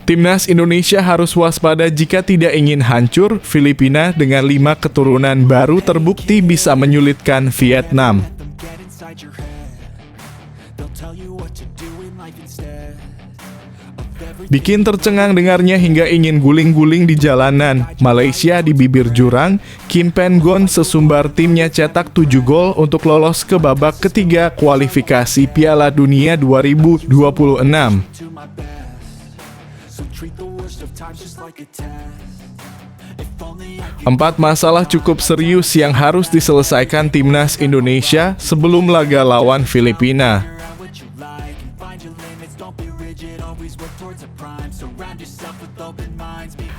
Timnas Indonesia harus waspada jika tidak ingin hancur. Filipina dengan 5 keturunan baru terbukti bisa menyulitkan Vietnam. Bikin tercengang dengarnya hingga ingin guling-guling di jalanan. Malaysia di bibir jurang, Kim Pen Gon sesumbar timnya cetak 7 gol untuk lolos ke babak ketiga kualifikasi Piala Dunia 2026. Empat masalah cukup serius yang harus diselesaikan timnas Indonesia sebelum laga lawan Filipina.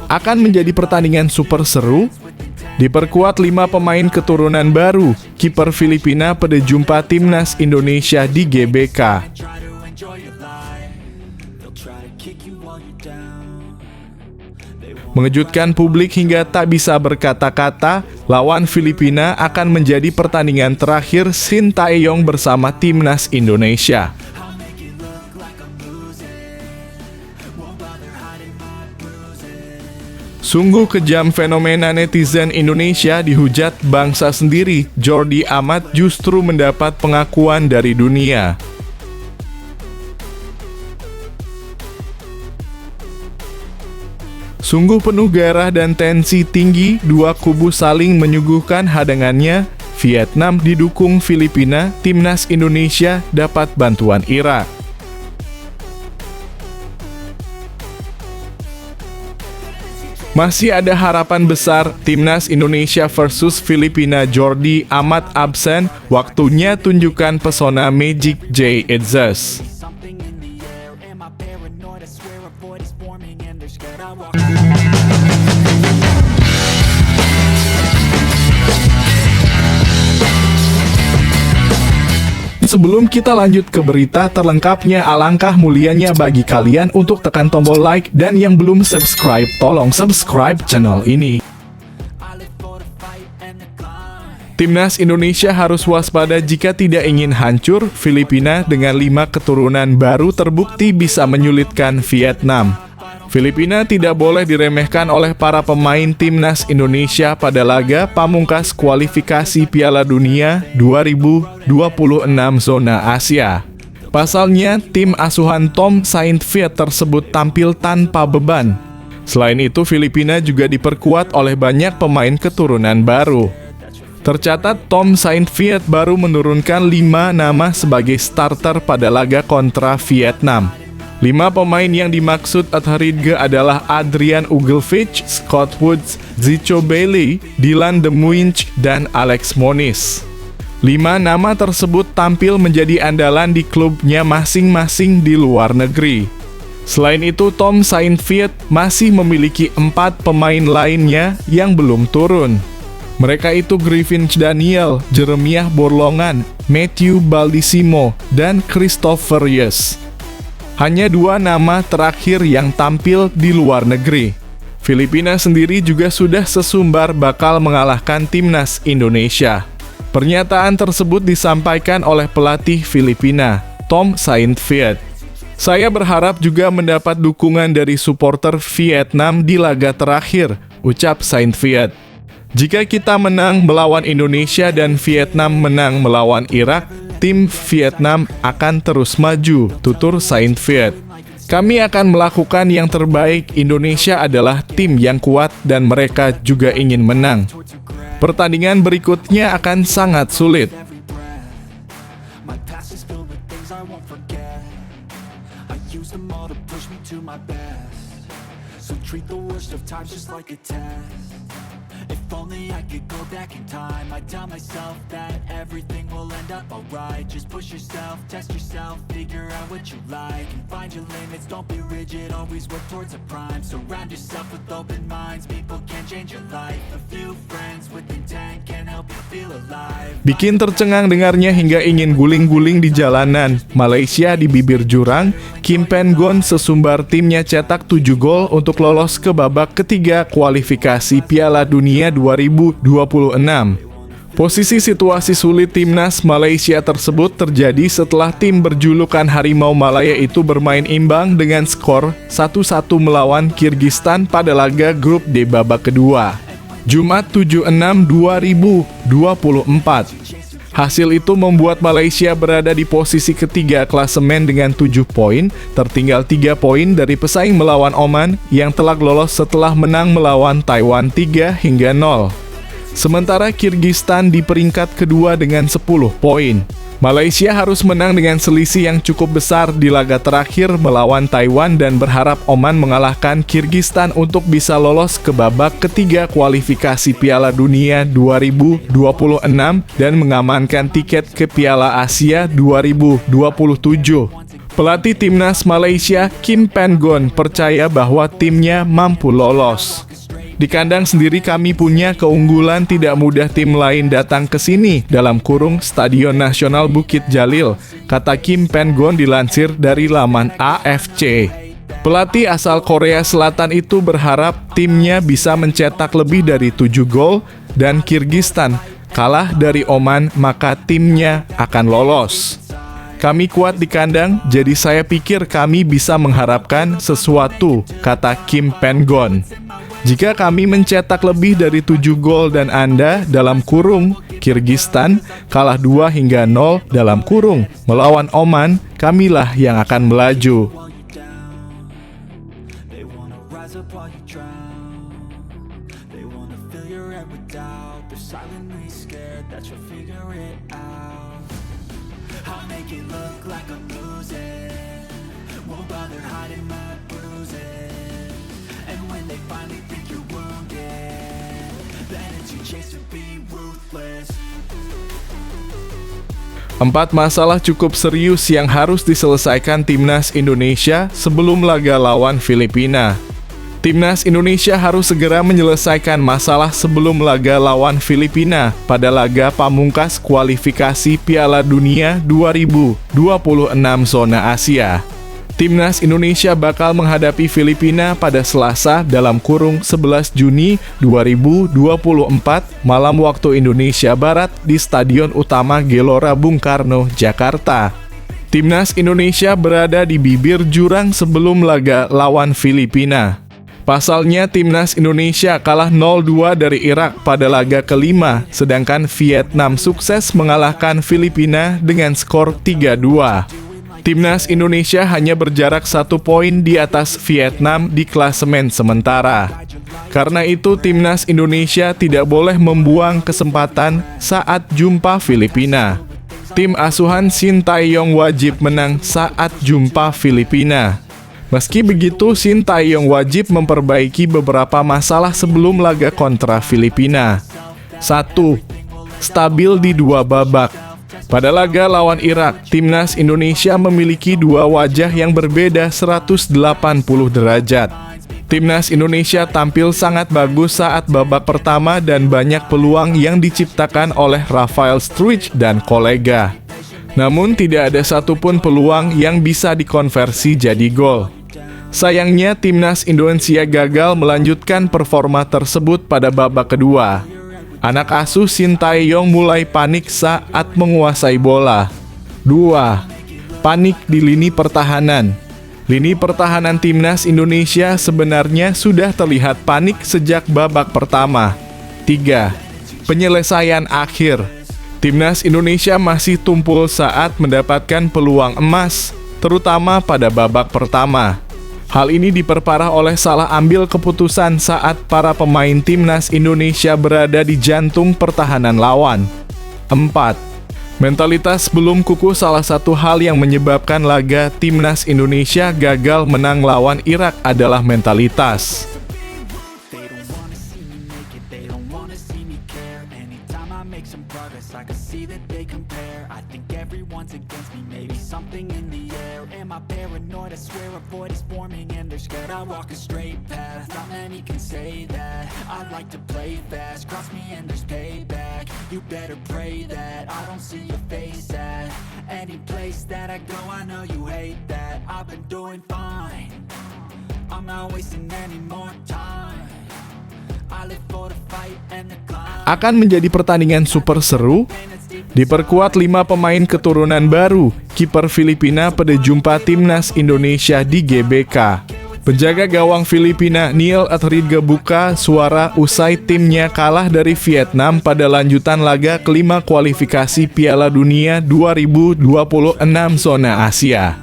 Akan menjadi pertandingan super seru. Diperkuat 5 pemain keturunan baru, kiper Filipina pada jumpa timnas Indonesia di GBK. Mengejutkan publik hingga tak bisa berkata-kata, lawan Filipina akan menjadi pertandingan terakhir Sintayong bersama timnas Indonesia. Sungguh kejam fenomena netizen Indonesia dihujat bangsa sendiri. Jordi Amat justru mendapat pengakuan dari dunia. Sungguh penuh gairah dan tensi tinggi, dua kubu saling menyuguhkan hadangannya. Vietnam didukung Filipina, timnas Indonesia dapat bantuan Irak. Masih ada harapan besar, timnas Indonesia versus Filipina. Jordi Amat absen, waktunya tunjukkan pesona Magic J. Itzes. Sebelum kita lanjut ke berita terlengkapnya, alangkah mulianya bagi kalian untuk tekan tombol like, dan yang belum subscribe, tolong subscribe channel ini. Timnas Indonesia harus waspada jika tidak ingin hancur. Filipina dengan 5 keturunan baru terbukti bisa menyulitkan Vietnam. Filipina tidak boleh diremehkan oleh para pemain timnas Indonesia pada laga pamungkas kualifikasi Piala Dunia 2026 zona Asia. Pasalnya, tim asuhan Tom Saintfiet tersebut tampil tanpa beban. Selain itu, Filipina juga diperkuat oleh banyak pemain keturunan baru. Tercatat, Tom Saintfiet baru menurunkan 5 nama sebagai starter pada laga kontra Vietnam. 5 pemain yang dimaksud Atharidge adalah Adrian Ugelvich, Scott Woods, Zico Bailey, Dylan De Muynch, dan Alex Moniz. 5 nama tersebut tampil menjadi andalan di klubnya masing-masing di luar negeri. Selain itu, Tom Saintfiet masih memiliki 4 pemain lainnya yang belum turun. Mereka itu Griffin Daniel, Jeremiah Borlongan, Matthew Baldisimo, dan Christopher Yes. Hanya 2 nama terakhir yang tampil di luar negeri. Filipina sendiri juga sudah sesumbar bakal mengalahkan timnas Indonesia. Pernyataan tersebut disampaikan oleh pelatih Filipina, Tom Saintfiet. Saya berharap juga mendapat dukungan dari supporter Vietnam di laga terakhir, ucap Saintfiet. Jika kita menang melawan Indonesia dan Vietnam menang melawan Irak, tim Vietnam akan terus maju, tutur Saintfiet. Kami akan melakukan yang terbaik. Indonesia adalah tim yang kuat dan mereka juga ingin menang. Pertandingan berikutnya akan sangat sulit. If only I could go back in time, I'd tell myself that everything will end up alright. Just push yourself, test yourself, figure out what you like, and find your limits, don't be rigid, always work towards a prime. Surround yourself with open minds, people can change your life. A few friends with intent can help you feel alive. Bikin tercengang dengarnya hingga ingin guling-guling di jalanan. Malaysia di bibir jurang, Kim Pen Gon sesumbar timnya cetak 7 gol untuk lolos ke babak ketiga kualifikasi Piala Dunia 2026. Posisi situasi sulit timnas Malaysia tersebut terjadi setelah tim berjulukan Harimau Malaya itu bermain imbang dengan skor 1-1 melawan Kirgistan pada laga grup D babak kedua, Jumat 7/6/2024. Hasil itu membuat Malaysia berada di posisi ketiga klasemen dengan 7 poin, tertinggal 3 poin dari pesaing melawan Oman yang telak lolos setelah menang melawan Taiwan 3-0. Sementara Kirgistan di peringkat kedua dengan 10 poin. Malaysia harus menang dengan selisih yang cukup besar di laga terakhir melawan Taiwan dan berharap Oman mengalahkan Kirgistan untuk bisa lolos ke babak ketiga kualifikasi Piala Dunia 2026 dan mengamankan tiket ke Piala Asia 2027. Pelatih timnas Malaysia, Kim Pan-gon, percaya bahwa timnya mampu lolos. Di kandang sendiri kami punya keunggulan, tidak mudah tim lain datang ke sini, dalam kurung Stadion Nasional Bukit Jalil, kata Kim Pan-gon dilansir dari laman AFC. Pelatih asal Korea Selatan itu berharap timnya bisa mencetak lebih dari 7 gol dan Kirgistan kalah dari Oman maka timnya akan lolos. Kami kuat di kandang, jadi saya pikir kami bisa mengharapkan sesuatu, kata Kim Pan-gon. Jika kami mencetak lebih dari 7 gol dan Anda, dalam kurung, Kirgistan, kalah 2-0 dalam kurung, melawan Oman, kamilah yang akan melaju. Empat masalah cukup serius yang harus diselesaikan timnas Indonesia sebelum laga lawan Filipina. Timnas Indonesia harus segera menyelesaikan masalah sebelum laga lawan Filipina pada laga pamungkas kualifikasi Piala Dunia 2026 zona Asia. Timnas Indonesia bakal menghadapi Filipina pada Selasa dalam kurung 11 Juni 2024 malam waktu Indonesia Barat di Stadion Utama Gelora Bung Karno, Jakarta. Timnas Indonesia berada di bibir jurang sebelum laga lawan Filipina. Pasalnya Timnas Indonesia kalah 0-2 dari Irak pada laga kelima, sedangkan Vietnam sukses mengalahkan Filipina dengan skor 3-2. Timnas Indonesia hanya berjarak 1 poin di atas Vietnam di klasemen sementara. Karena itu, Timnas Indonesia tidak boleh membuang kesempatan saat jumpa Filipina. Tim asuhan Sintayong wajib menang saat jumpa Filipina. Meski begitu, Sintayong wajib memperbaiki beberapa masalah sebelum laga kontra Filipina. 1. Stabil di 2 babak. Pada laga lawan Irak, Timnas Indonesia memiliki 2 wajah yang berbeda 180 derajat. Timnas Indonesia tampil sangat bagus saat babak pertama dan banyak peluang yang diciptakan oleh Rafael Struijk dan kolega. Namun tidak ada satupun peluang yang bisa dikonversi jadi gol. Sayangnya Timnas Indonesia gagal melanjutkan performa tersebut pada babak kedua. Anak asuh Sintayong mulai panik saat menguasai bola. 2. Panik di lini pertahanan. Lini pertahanan Timnas Indonesia sebenarnya sudah terlihat panik sejak babak pertama. 3. Penyelesaian akhir. Timnas Indonesia masih tumpul saat mendapatkan peluang emas, terutama pada babak pertama. Hal ini diperparah oleh salah ambil keputusan saat para pemain Timnas Indonesia berada di jantung pertahanan lawan. 4. Mentalitas belum kukuh. Salah satu hal yang menyebabkan laga Timnas Indonesia gagal menang lawan Irak adalah mentalitas. I walk a straight path, not many can say that. I like to play fast, cross me and there's payback. You better pray that I don't see your face at any place that I go. I know you hate that. I've been doing fine, I'm not wasting any more time. I Akan menjadi pertandingan super seru. Diperkuat 5 pemain keturunan baru, kiper Filipina pada jumpa timnas Indonesia di GBK. Penjaga gawang Filipina Neil Atridge buka suara usai timnya kalah dari Vietnam pada lanjutan laga kelima kualifikasi Piala Dunia 2026 zona Asia.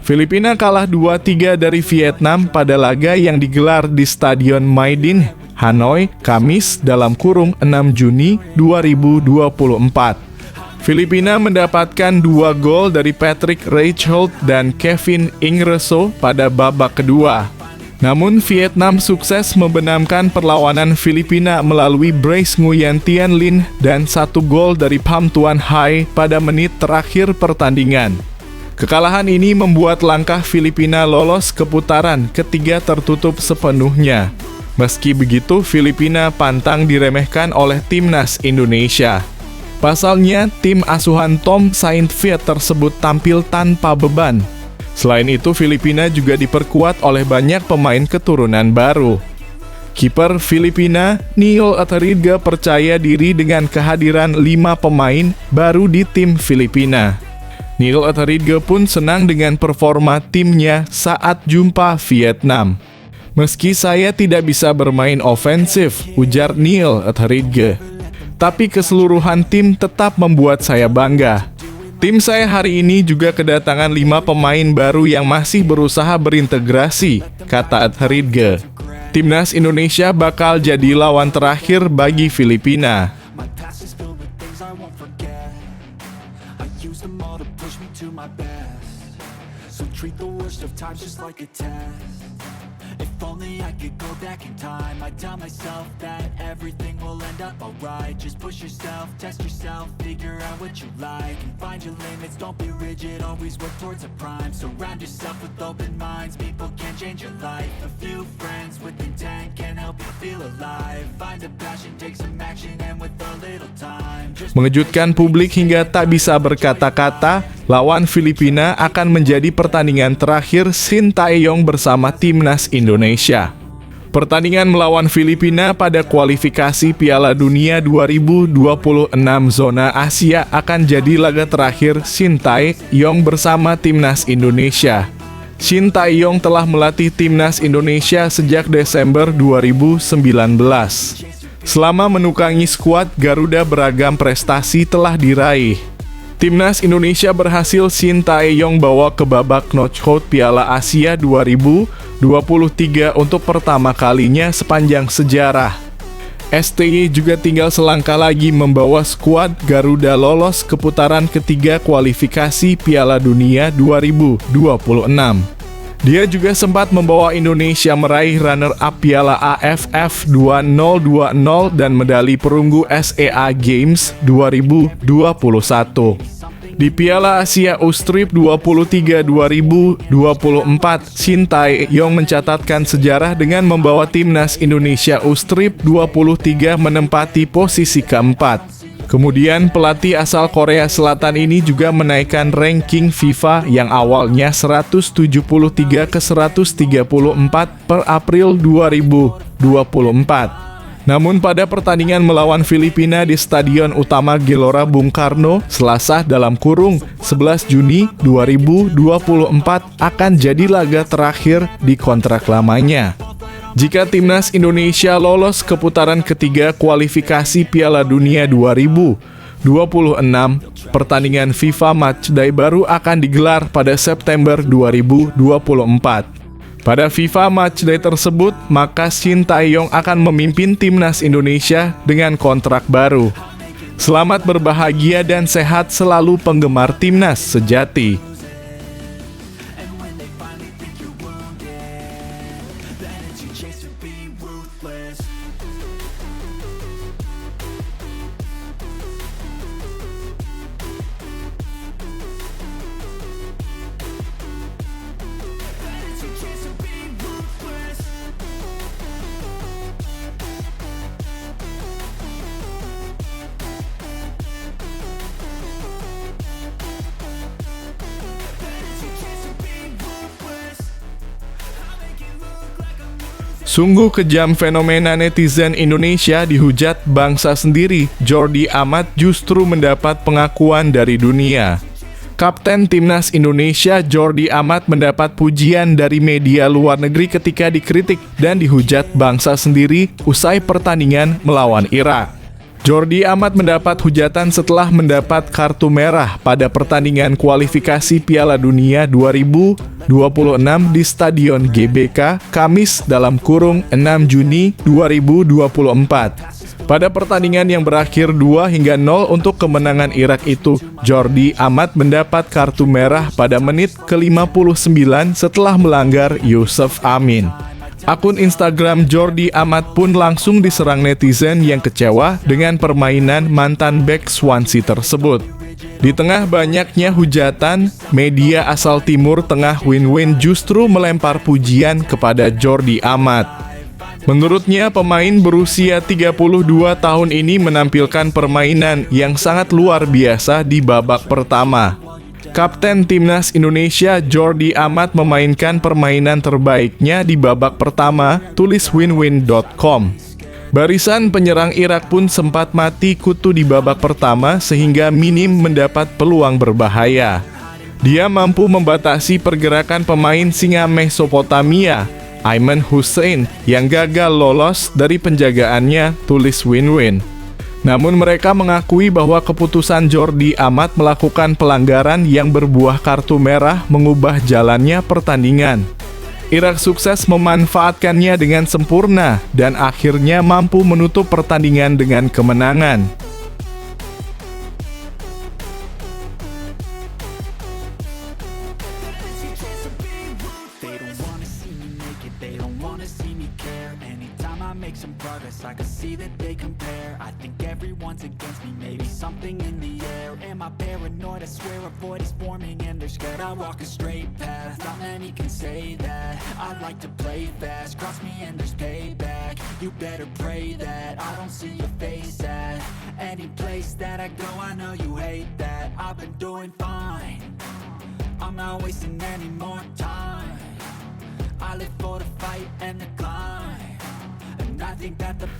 Filipina kalah 2-3 dari Vietnam pada laga yang digelar di Stadion Maidin, Hanoi, Kamis (6 Juni 2024). Filipina mendapatkan 2 gol dari Patrick Reichhold dan Kevin Ingreso pada babak kedua. Namun Vietnam sukses membenamkan perlawanan Filipina melalui brace Nguyen Tien Linh dan 1 gol dari Pham Tuan Hai pada menit terakhir pertandingan. Kekalahan ini membuat langkah Filipina lolos ke putaran ketiga tertutup sepenuhnya. Meski begitu, Filipina pantang diremehkan oleh timnas Indonesia. Pasalnya, tim asuhan Tom Saintfiet tersebut tampil tanpa beban. Selain itu, Filipina juga diperkuat oleh banyak pemain keturunan baru. Kiper Filipina, Neil Atridge percaya diri dengan kehadiran 5 pemain baru di tim Filipina. Neil Atridge pun senang dengan performa timnya saat jumpa Vietnam. Meski saya tidak bisa bermain ofensif, ujar Neil Atridge, tapi keseluruhan tim tetap membuat saya bangga. Tim saya hari ini juga kedatangan 5 pemain baru yang masih berusaha berintegrasi, kata Atridge. Timnas Indonesia bakal jadi lawan terakhir bagi Filipina. If only I could go back in time, I'd tell myself that everything will end up alright. Just push yourself, test yourself, figure out what you like, and find your limits, don't be rigid, always work towards a prime. Surround yourself with open minds, people can change your life. A few friends with intent can help you feel alive. Find a passion, take some action, and with a little time Mengejutkan publik hingga tak bisa berkata-kata, lawan Filipina akan menjadi pertandingan terakhir Shin Tae-yong bersama timnas Indonesia. Pertandingan melawan Filipina pada kualifikasi Piala Dunia 2026 zona Asia akan jadi laga terakhir Shin Tae-yong bersama timnas Indonesia. Shin Tae-yong telah melatih timnas Indonesia sejak Desember 2019. Selama menukangi skuad Garuda, beragam prestasi telah diraih. Timnas Indonesia berhasil Shin Tae-yong bawa ke babak knockout Piala Asia 2023 untuk pertama kalinya sepanjang sejarah. STY juga tinggal selangkah lagi membawa skuad Garuda lolos ke putaran ketiga kualifikasi Piala Dunia 2026. Dia juga sempat membawa Indonesia meraih runner-up Piala AFF 2020 dan medali perunggu SEA Games 2021. Di Piala Asia U-Strip 23 2024, Shin Tae-yong mencatatkan sejarah dengan membawa timnas Indonesia U-Strip 23 menempati posisi keempat. Kemudian pelatih asal Korea Selatan ini juga menaikkan ranking FIFA yang awalnya 173 ke 134 per April 2024. Namun pada pertandingan melawan Filipina di Stadion Utama Gelora Bung Karno, Selasa (11 Juni 2024) akan jadi laga terakhir di kontrak lamanya. Jika timnas Indonesia lolos ke putaran ketiga kualifikasi Piala Dunia 2026, pertandingan FIFA Matchday baru akan digelar pada September 2024. Pada FIFA Matchday tersebut, maka Shin Tae-yong akan memimpin timnas Indonesia dengan kontrak baru. Selamat berbahagia dan sehat selalu penggemar timnas sejati. Sungguh kejam fenomena netizen Indonesia dihujat bangsa sendiri. Jordi Amat justru mendapat pengakuan dari dunia. Kapten Timnas Indonesia Jordi Amat mendapat pujian dari media luar negeri ketika dikritik dan dihujat bangsa sendiri usai pertandingan melawan Irak. Jordi Amat mendapat hujatan setelah mendapat kartu merah pada pertandingan kualifikasi Piala Dunia 2026 di Stadion GBK Kamis (6 Juni 2024). Pada pertandingan yang berakhir 2-0 untuk kemenangan Irak itu, Jordi Amat mendapat kartu merah pada menit ke-59 setelah melanggar Yusuf Amin. Akun Instagram Jordi Amat pun langsung diserang netizen yang kecewa dengan permainan mantan bek Swansea tersebut. Di tengah banyaknya hujatan, media asal Timur Tengah Win-Win justru melempar pujian kepada Jordi Amat. Menurutnya, pemain berusia 32 tahun ini menampilkan permainan yang sangat luar biasa di babak pertama. Kapten Timnas Indonesia Jordi Amat memainkan permainan terbaiknya di babak pertama, tulis winwin.com. Barisan penyerang Irak pun sempat mati kutu di babak pertama sehingga minim mendapat peluang berbahaya. Dia mampu membatasi pergerakan pemain singa Mesopotamia, Ayman Hussein, yang gagal lolos dari penjagaannya, tulis Win-Win. Namun mereka mengakui bahwa keputusan Jordi Amat melakukan pelanggaran yang berbuah kartu merah mengubah jalannya pertandingan. Irak sukses memanfaatkannya dengan sempurna dan akhirnya mampu menutup pertandingan dengan kemenangan. I can see that they compare. I think everyone's against me. Maybe something in the air. Am I paranoid? I swear a void is forming and they're scared. I walk a straight path. Not many can say that. I like to play fast. Cross me and there's payback. You better pray that I don't see your face at any place that I go. I know you hate that. I've been doing fine. I'm not wasting any more time. I live for the fight and the climb.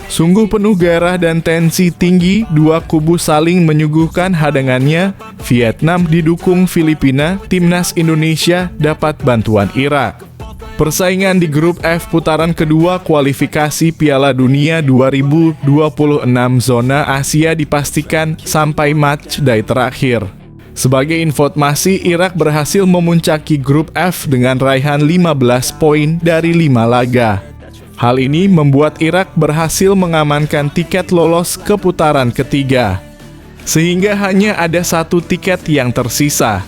Sungguh penuh gairah dan tensi tinggi, dua kubu saling menyuguhkan hadangannya. Vietnam didukung Filipina, Timnas Indonesia dapat bantuan Irak. Persaingan di grup F putaran kedua kualifikasi Piala Dunia 2026 zona Asia dipastikan sampai matchday terakhir. Sebagai informasi, Irak berhasil memuncaki grup F dengan raihan 15 poin dari 5 laga. Hal ini membuat Irak berhasil mengamankan tiket lolos ke putaran ketiga, sehingga hanya ada satu tiket yang tersisa.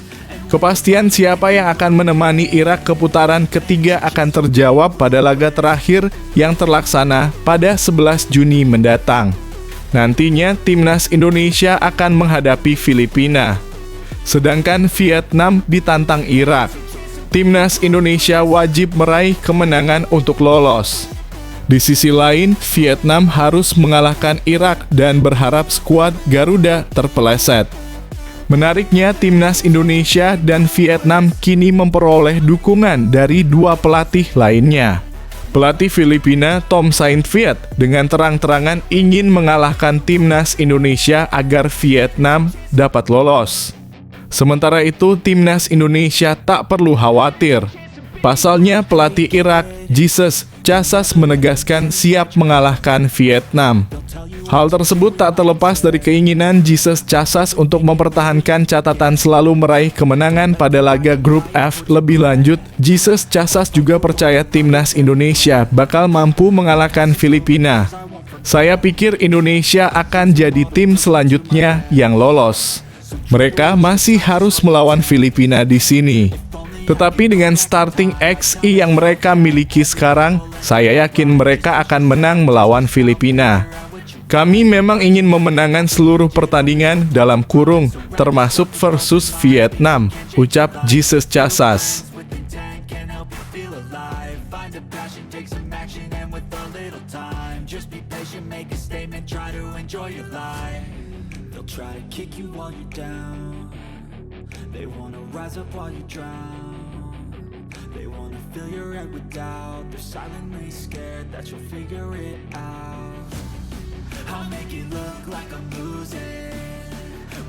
Kepastian siapa yang akan menemani Irak ke putaran ketiga akan terjawab pada laga terakhir yang terlaksana pada 11 Juni mendatang. Nantinya Timnas Indonesia akan menghadapi Filipina, sedangkan Vietnam ditantang Irak. Timnas Indonesia wajib meraih kemenangan untuk lolos. Di sisi lain, Vietnam harus mengalahkan Irak dan berharap skuad Garuda terpeleset. Menariknya, Timnas Indonesia dan Vietnam kini memperoleh dukungan dari dua pelatih lainnya. Pelatih Filipina Tom Saintfiet dengan terang-terangan ingin mengalahkan Timnas Indonesia agar Vietnam dapat lolos. Sementara itu, Timnas Indonesia tak perlu khawatir. Pasalnya, pelatih Irak, Jesus Casas, menegaskan siap mengalahkan Vietnam. Hal tersebut tak terlepas dari keinginan Jesus Casas untuk mempertahankan catatan selalu meraih kemenangan pada laga grup F. Lebih lanjut, Jesus Casas juga percaya Timnas Indonesia bakal mampu mengalahkan Filipina. Saya pikir Indonesia akan jadi tim selanjutnya yang lolos. Mereka masih harus melawan Filipina di sini. Tetapi dengan starting XI yang mereka miliki sekarang, saya yakin mereka akan menang melawan Filipina. Kami memang ingin memenangkan seluruh pertandingan dalam kurung, termasuk versus Vietnam, ucap Jesus Casas. Try to kick you while you're down. They wanna rise up while you drown. They wanna fill your head with doubt. They're silently scared that you'll figure it out. I'll make it look like I'm losing,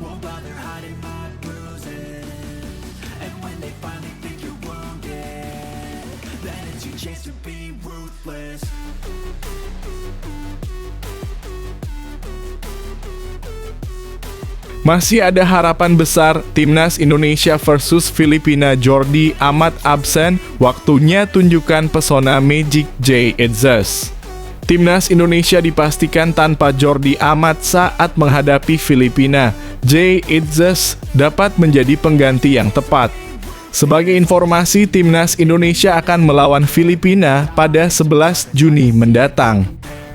won't bother hiding my bruises. And when they finally think you're wounded, then it's your chance to be ruthless. Masih ada harapan besar Timnas Indonesia versus Filipina. Jordi Amat absen, waktunya tunjukkan pesona Magic J. Idzes. Timnas Indonesia dipastikan tanpa Jordi Amat saat menghadapi Filipina. J. Idzes dapat menjadi pengganti yang tepat. Sebagai informasi, Timnas Indonesia akan melawan Filipina pada 11 Juni mendatang.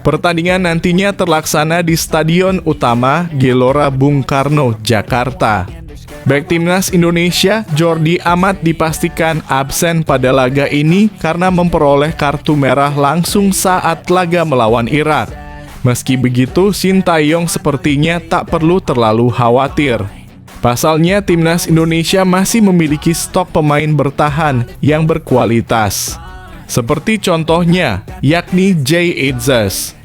Pertandingan nantinya terlaksana di Stadion Utama Gelora Bung Karno, Jakarta. Bek Timnas Indonesia, Jordi Amat dipastikan absen pada laga ini karena memperoleh kartu merah langsung saat laga melawan Irak. Meski begitu, Shin Tae-yong sepertinya tak perlu terlalu khawatir. Pasalnya, Timnas Indonesia masih memiliki stok pemain bertahan yang berkualitas. Seperti contohnya, yakni J. Idzes.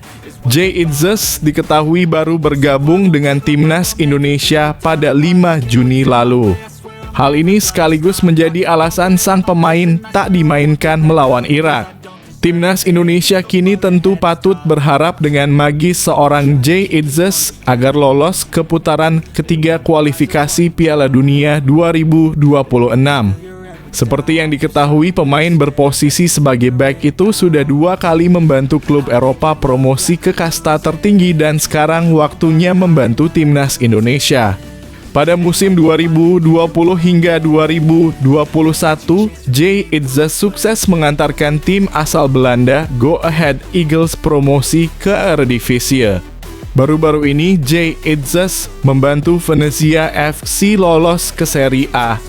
J. Idzes diketahui baru bergabung dengan Timnas Indonesia pada 5 Juni lalu. Hal ini sekaligus menjadi alasan sang pemain tak dimainkan melawan Irak. Timnas Indonesia kini tentu patut berharap dengan magis seorang J. Idzes agar lolos ke putaran ketiga kualifikasi Piala Dunia 2026. Seperti yang diketahui, pemain berposisi sebagai bek itu sudah 2 kali membantu klub Eropa promosi ke kasta tertinggi dan sekarang waktunya membantu Timnas Indonesia. Pada musim 2020 hingga 2021, J. Idzes sukses mengantarkan tim asal Belanda Go Ahead Eagles promosi ke Eredivisie. Baru-baru ini, J. Idzes membantu Venezia FC lolos ke Serie A.